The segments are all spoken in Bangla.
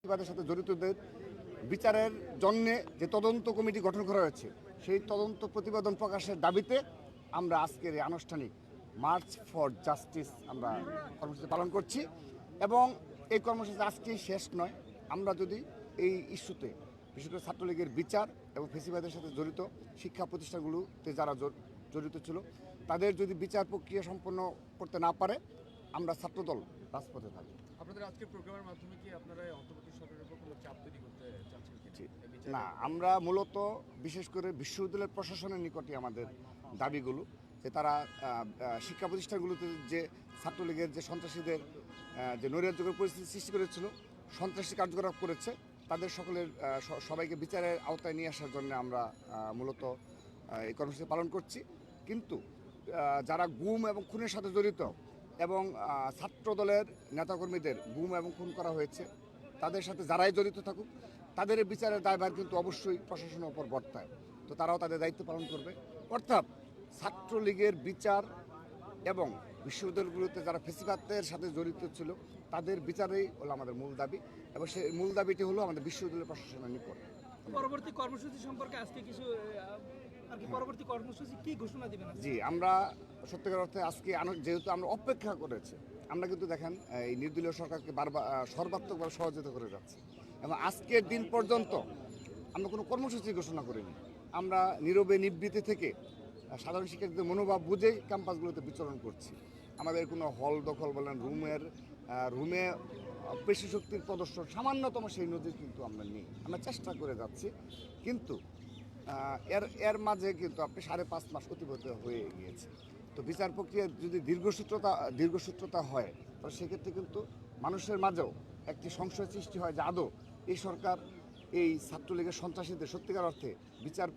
ফ্যাসিবাদের সাথে জড়িতদের বিচারের জন্য যে তদন্ত কমিটি গঠন করা হয়েছে সেই তদন্ত প্রতিবেদন প্রকাশের দাবিতে আমরা আজকের এই আনুষ্ঠানিক মার্চ ফর জাস্টিস আমরা কর্মসূচি পালন করছি এবং এই কর্মসূচি আজকেই শেষ নয়। আমরা যদি এই ইস্যুতে বিশেষ করে ছাত্রলীগের বিচার এবং ফ্যাসিবাদের সাথে জড়িত শিক্ষা প্রতিষ্ঠানগুলোতে যারা জড়িত ছিল তাদের যদি বিচার প্রক্রিয়া সম্পন্ন করতে না পারে আমরা ছাত্রদল রাজপথে থাকবো। আপনাদের আজকের প্রোগ্রামের মাধ্যমে কি আপনারা অন্তর্বর্তী সরকারের উপর কোনো চাপ তৈরি করতে চাচ্ছেন কি? না, আমরা মূলত বিশেষ করে বিশ্ববিদ্যালয়ের প্রশাসনের নিকটে আমাদের দাবিগুলো যে তারা শিক্ষা প্রতিষ্ঠানগুলোতে যে ছাত্রলীগের যে সন্ত্রাসীদের যে নৈরাজ্যকর পরিস্থিতি সৃষ্টি করেছিল, সন্ত্রাসী কার্যকলাপ করেছে, তাদের সকলের সবাইকে বিচারের আওতায় নিয়ে আসার জন্য আমরা মূলত এই কর্মসূচি পালন করছি। কিন্তু যারা গুম এবং খুনের সাথে জড়িত এবং ছাত্র দলের নেতাকর্মীদের গুম এবং খুন করা হয়েছে তাদের সাথে যারাই জড়িত থাকুক তাদের বিচারের দায়ভার কিন্তু অবশ্যই প্রশাসনের ওপর বর্তায়। তো তারাও তাদের দায়িত্ব পালন করবে। অর্থাৎ ছাত্রলীগের বিচার এবং বিশ্ববিদ্যালয়গুলোতে যারা ফ্যাসিবাদের সাথে জড়িত ছিল তাদের বিচারেই হলো আমাদের মূল দাবি এবং সেই মূল দাবিটি হলো আমাদের বিশ্ববিদ্যালয় প্রশাসনের নিকট। পরবর্তী কর্মসূচি সম্পর্কে আজকে কিছু পরবর্তী কর্মসূচি কি ঘোষণা দিবেন? জি, আমরা সত্যিকার অর্থে আজকে যেহেতু আমরা অপেক্ষা করেছি, আমরা কিন্তু দেখেন এই নির্দলীয় সরকারকে বারবার সর্বাত্মকভাবে সহযোগিতা করে যাচ্ছি এবং আজকের দিন পর্যন্ত আমরা কোনো কর্মসূচি ঘোষণা করিনি। আমরা নীরবে নিবৃত্তি থেকে সাধারণ শিক্ষার্থীদের মনোভাব বুঝেই ক্যাম্পাসগুলোতে বিচরণ করছি। আমাদের কোনো হল দখল বলেন রুমে পেশি শক্তির প্রদর্শন সামান্যতম সেই নজির কিন্তু আমরা নেই। আমরা চেষ্টা করে যাচ্ছি, কিন্তু এর মাঝে কিন্তু আপনি 5.5 মাস অতিবাহিত হয়ে গিয়েছে। তো বিচার প্রক্রিয়া যদি দীর্ঘসূত্রতা হয় তাহলে সেক্ষেত্রে কিন্তু মানুষের মাঝেও একটি সংশয় সৃষ্টি হয় যে আদৌ এই সরকার এই ছাত্রলীগের সন্ত্রাসীদের সত্যিকার অর্থে বিচার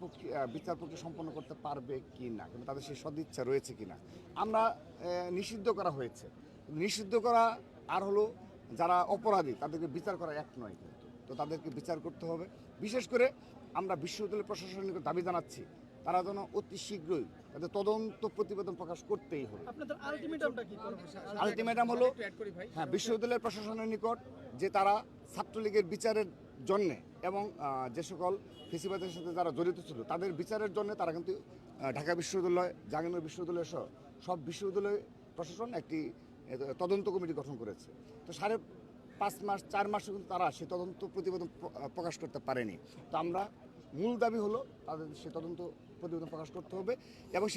প্রক্রিয়া সম্পন্ন করতে পারবে কি না, কিন্তু তাদের সেই সদিচ্ছা রয়েছে কি না। আমরা নিষিদ্ধ করা হয়েছে, নিষিদ্ধ করা আর হলো যারা অপরাধী তাদেরকে বিচার করা এক নয়, কিন্তু তো তাদেরকে বিচার করতে হবে। বিশেষ করে আমরা বিশ্ববিদ্যালয় প্রশাসনের দাবি জানাচ্ছি তারা যেন অতি শীঘ্রই তাদের তদন্ত প্রতিবেদন প্রকাশ করতেই হবে। আপনাদের আলটিমেটামটা কি? আলটিমেটাম হলো বিশ্ববিদ্যালয়ের প্রশাসনের নিকট যে তারা ছাত্রলীগের বিচারের জন্যে এবং যে সকল ফ্যাসিবাদের সাথে যারা জড়িত ছিল তাদের বিচারের জন্য তারা কিন্তু ঢাকা বিশ্ববিদ্যালয়, জাহাঙ্গীরনগর বিশ্ববিদ্যালয় সহ সব বিশ্ববিদ্যালয় প্রশাসন একটি তদন্ত কমিটি গঠন করেছে। তো 5.5 মাস 4 মাসও কিন্তু তারা সেই তদন্ত প্রতিবেদন প্রকাশ করতে পারেনি। তো আমরা মূল দাবি হলো তাদের সেই তদন্ত প্রতিবেদন প্রকাশ করতে হবে এবং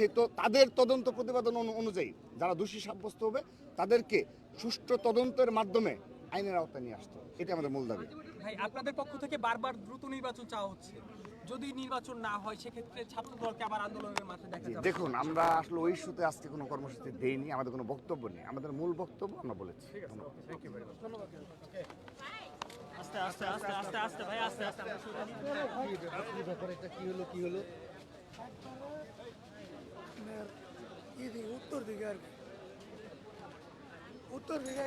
তাদের তদন্ত প্রতিবেদন অনুযায়ী যারা দোষী সাব্যস্ত হবে তাদেরকে সুষ্ঠু তদন্তের মাধ্যমে আইনের আওতায় নিয়ে আসতে হবে। এটা আমাদের মূল দাবি। ভাই, আপনাদের পক্ষ থেকে বারবার দ্রুত নির্বাচন চাওয়া হচ্ছে, যদি নির্বাচন না হয় সেক্ষেত্রে ছাত্র দলকে আবার আন্দোলনের মাঠে দেখা যাবে। দেখুন, আমরা আসলে ওই ইস্যুতে আজকে কোনো কর্মসূচি দেইনি, আমাদের কোনো বক্তব্য নেই। আমাদের মূল বক্তব্য আমরা বলেছি। ধন্যবাদ। আস্তে আস্তে আস্তে আস্তে আস্তে ভাই, আস্তে আস্তে কি হলো উত্তর দিকে আর কি, উত্তর দিকে